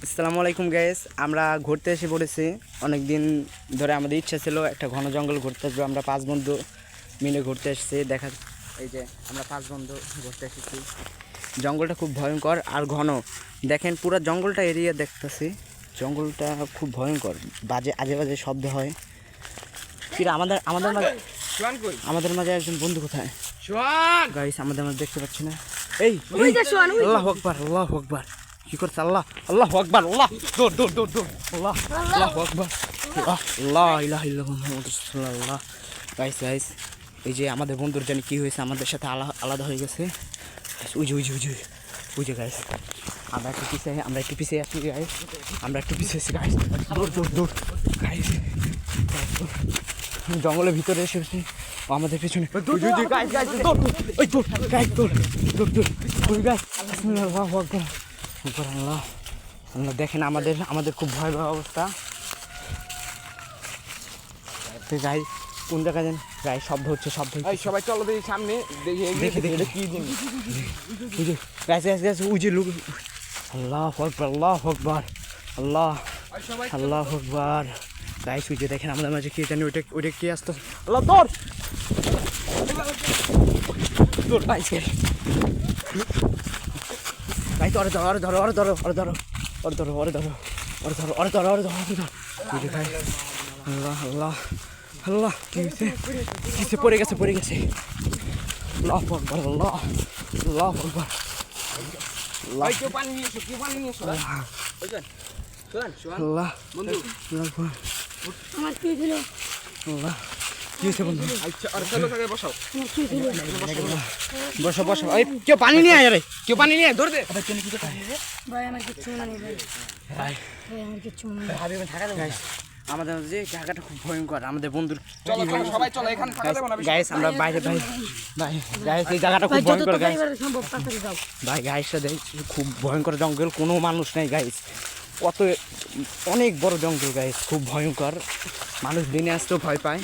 আসসালামু আলাইকুম গাইস, আমরা ঘুরতে এসে পড়েছি। অনেক দিন ধরে আমাদের ইচ্ছা ছিল একটা ঘন জঙ্গল ঘুরতে আসবো। আমরা 5 বন্ধু মিলে ঘুরতে এসেছি। এই যে আমরা 5 বন্ধু ঘুরতে এসেছি। জঙ্গলটা খুব ভয়ঙ্কর আর ঘন। দেখেন পুরো জঙ্গলটা এরিয়া দেখতেছি। জঙ্গলটা খুব ভয়ঙ্কর, আজে বাজে শব্দ হয়। ফির আমাদের মাঝে একজন বন্ধু কোথায়? গাইস আমাদের মাঝে দেখতে পাচ্ছি না। এই আল্লাহু আকবার, আল্লাহু আকবার। কি করছে? আল্লাহ, আল্লাহু আকবার, আল্লাহ, দৌড় দৌড় দৌড় দৌড়, আল্লাহ, আল্লাহু আকবার, লা ইলাহা ইল্লাল্লাহ মুহাম্মাদুর রাসূলুল্লাহ। গাইস এই যে আমাদের বন্ধুর জানি কি হয়েছে, আমাদের সাথে আলাদা হয়ে গেছে। ওই যে গাইস আমরা একটু পিছিয়ে আসি গাইস, গাইস, দৌড় দৌড় দৌড় গাইস। জঙ্গলের ভিতরে এসেছি, আমাদের পিছনে আল্লাহ দেখেন আমাদের খুব ভয়াবহ অবস্থা। গাই কোন জায়গায় যান? গাই শব্দ হচ্ছে, সবাই চলো দেখি সামনে, দেখি কি জিনিস। ওই যে লোক। আল্লাহু আকবার, আল্লাহু আকবার, আল্লাহ, আল্লাহু আকবার। গাইস ওই যে দেখেন আমাদের মাঝে কি জানি, ওইটা কি আসতো? আল্লাহ দৌড় দৌড় গাইস। গাইস ধরো ধরো ধরো ধরো ধরো ধরো ধরো ধরো ধরো আল্লাহ, আল্লাহ, আল্লাহ, কিসে পড়ে গেছে আল্লাহু আকবার, আল্লাহ, আল্লাহু আকবার। কেউ পানি নিয়ে এসো, আল্লাহ বন্ধু। আমার কি ছিল? আল্লাহ কি হয়েছে বন্ধু? আচ্ছা, আর চলো জায়গায় বসাও। বসো। এই কেউ পানি নিয়ে আয় রে, কেউ পানি নিয়ে আয়, ধরে দে। ভাই আমার কিচ্ছু মনে নেই ভাই আমার কিচ্ছু মনে নেই। আমাদের যে জায়গাটা খুব ভয়ঙ্কর, আমাদের বন্ধুর চলো সবাই চলো, এখানে থাকা যাবে না। গাইস আমরা বাইরে গাইস এই জায়গাটা খুব ভয়ঙ্কর গাইস। সম্ভব তাড়াতাড়ি যাও ভাই গাইসটা দেখ, খুব ভয়ঙ্কর জঙ্গল, কোনো মানুষ নেই গাইস। অনেক বড় জঙ্গল গাইস, খুব ভয়ঙ্কর। মানুষ দিনে আসতেও ভয় পায়।